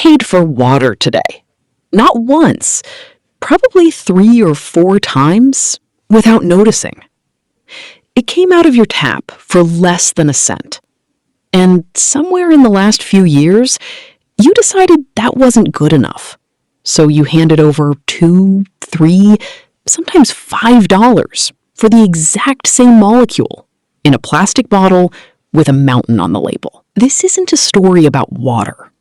paid for water today. Not once, probably 3 or 4 times without noticing. It came out of your tap for less than a cent. And somewhere in the last few years, you decided that wasn't good enough. So you handed over $2, $3, sometimes $5 for the exact same molecule in a plastic bottle with a mountain on the label. This isn't a story about water.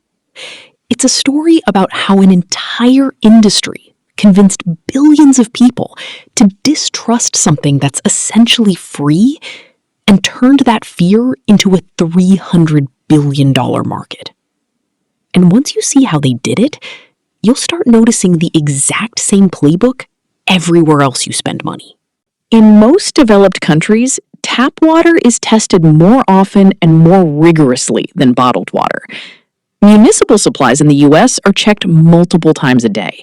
It's a story about how an entire industry convinced billions of people to distrust something that's essentially free and turned that fear into a $300 billion market. And once you see how they did it, you'll start noticing the exact same playbook everywhere else you spend money. In most developed countries, tap water is tested more often and more rigorously than bottled water. Municipal supplies in the US are checked multiple times a day.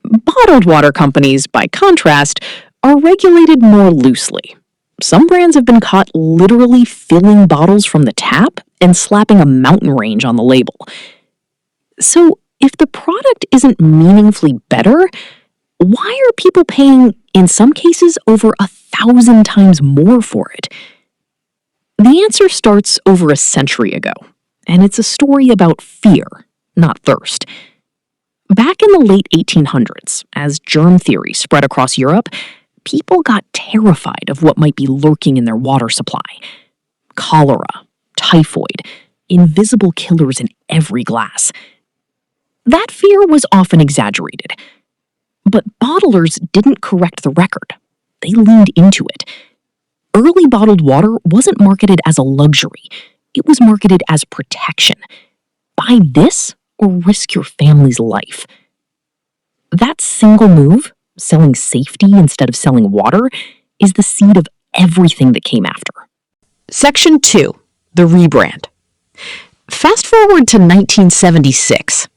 Bottled water companies, by contrast, are regulated more loosely. Some brands have been caught literally filling bottles from the tap and slapping a mountain range on the label. So, if the product isn't meaningfully better, why are people paying, in some cases, over 1,000 times more for it? The answer starts over a century ago, and it's a story about fear, not thirst. Back in the late 1800s, as germ theory spread across Europe, people got terrified of what might be lurking in their water supply. Cholera, typhoid, invisible killers in every glass. That fear was often exaggerated. But bottlers didn't correct the record. They leaned into it. Early bottled water wasn't marketed as a luxury. It was marketed as protection. Buy this or risk your family's life. That single move, selling safety instead of selling water, is the seed of everything that came after. Section 2. The rebrand. Fast forward to 1976.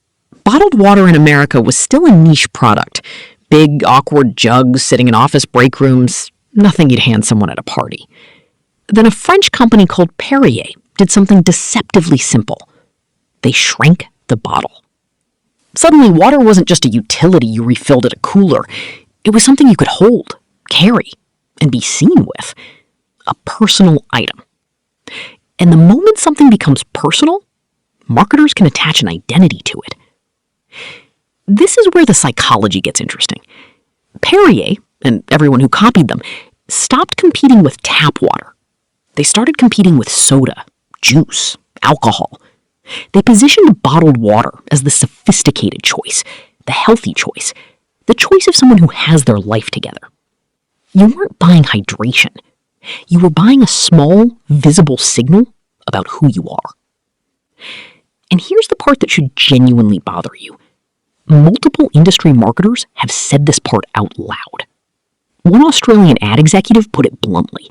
Bottled water in America was still a niche product. Big, awkward jugs sitting in office break rooms, nothing you'd hand someone at a party. Then a French company called Perrier did something deceptively simple. They shrank the bottle. Suddenly, water wasn't just a utility you refilled at a cooler. It was something you could hold, carry, and be seen with. A personal item. And the moment something becomes personal, marketers can attach an identity to it. This is where the psychology gets interesting. Perrier, and everyone who copied them, stopped competing with tap water. They started competing with soda, juice, alcohol. They positioned bottled water as the sophisticated choice, the healthy choice, the choice of someone who has their life together. You weren't buying hydration. You were buying a small, visible signal about who you are. And here's the part that should genuinely bother you. Multiple industry marketers have said this part out loud. One Australian ad executive put it bluntly.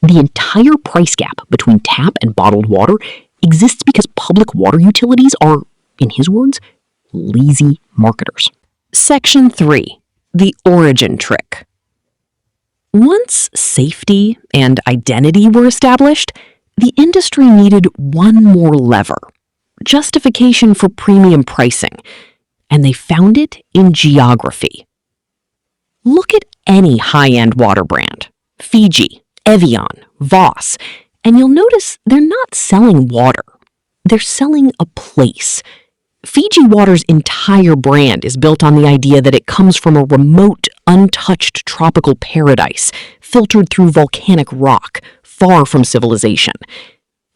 The entire price gap between tap and bottled water exists because public water utilities are, in his words, lazy marketers. Section 3. The origin trick. Once safety and identity were established, the industry needed one more lever. Justification for premium pricing. And they found it in geography. Look at any high-end water brand, Fiji, Evian, Voss, and you'll notice they're not selling water. They're selling a place. Fiji Water's entire brand is built on the idea that it comes from a remote, untouched tropical paradise, filtered through volcanic rock, far from civilization.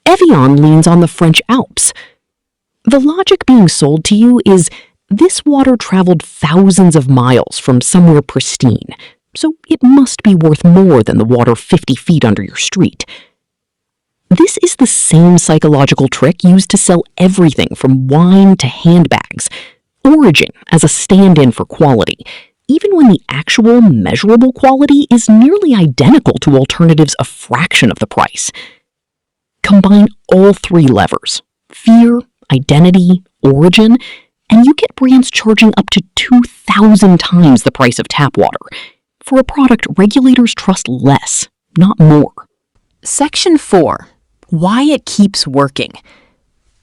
Evian leans on the French Alps. The logic being sold to you is this water traveled thousands of miles from somewhere pristine, so it must be worth more than the water 50 feet under your street. This is the same psychological trick used to sell everything from wine to handbags. Origin as a stand-in for quality, even when the actual measurable quality is nearly identical to alternatives a fraction of the price. Combine all 3 levers, fear, identity, origin, and you get brands charging up to 2,000 times the price of tap water for a product regulators trust less, not more. Section 4. Why it keeps working.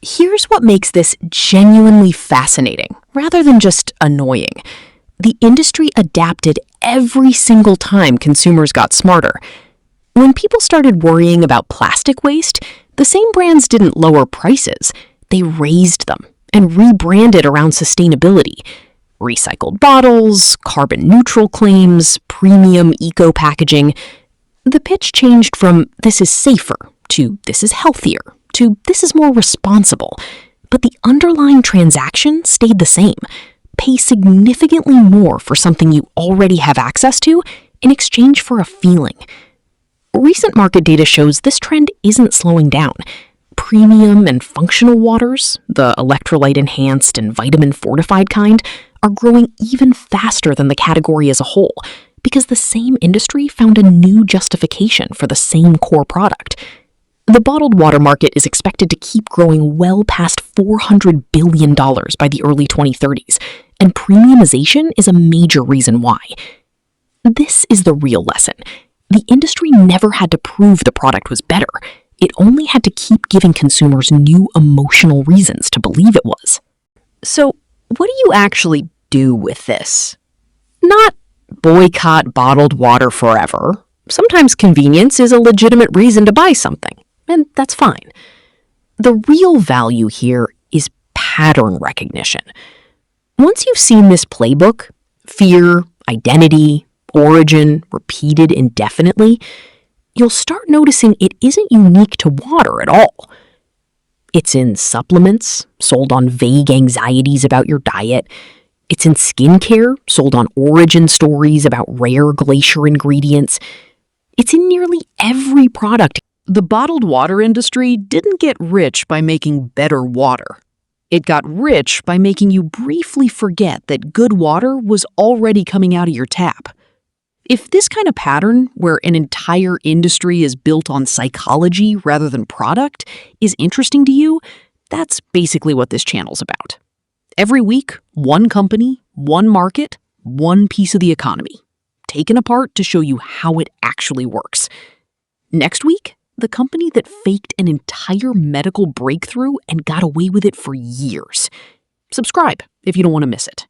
Here's what makes this genuinely fascinating, rather than just annoying. The industry adapted every single time consumers got smarter. When people started worrying about plastic waste, the same brands didn't lower prices. They raised them and rebranded around sustainability. Recycled bottles, carbon neutral claims, premium eco packaging. The pitch changed from "this is safer" to "this is healthier" to "this is more responsible." But the underlying transaction stayed the same. Pay significantly more for something you already have access to in exchange for a feeling. Recent market data shows this trend isn't slowing down. Premium and functional waters, the electrolyte enhanced and vitamin fortified kind, are growing even faster than the category as a whole because the same industry found a new justification for the same core product. The bottled water market is expected to keep growing well past $400 billion by the early 2030s, and premiumization is a major reason why. This is the real lesson. The industry never had to prove the product was better. It only had to keep giving consumers new emotional reasons to believe it was. So, what do you actually do with this? Not boycott bottled water forever. Sometimes convenience is a legitimate reason to buy something, and that's fine. The real value here is pattern recognition. Once you've seen this playbook, fear, identity, origin, repeated indefinitely, you'll start noticing it isn't unique to water at all. It's in supplements, sold on vague anxieties about your diet. It's in skincare, sold on origin stories about rare glacier ingredients. It's in nearly every product. The bottled water industry didn't get rich by making better water. It got rich by making you briefly forget that good water was already coming out of your tap. If this kind of pattern, where an entire industry is built on psychology rather than product, is interesting to you, that's basically what this channel's about. Every week, one company, one market, one piece of the economy, taken apart to show you how it actually works. Next week, the company that faked an entire medical breakthrough and got away with it for years. Subscribe if you don't want to miss it.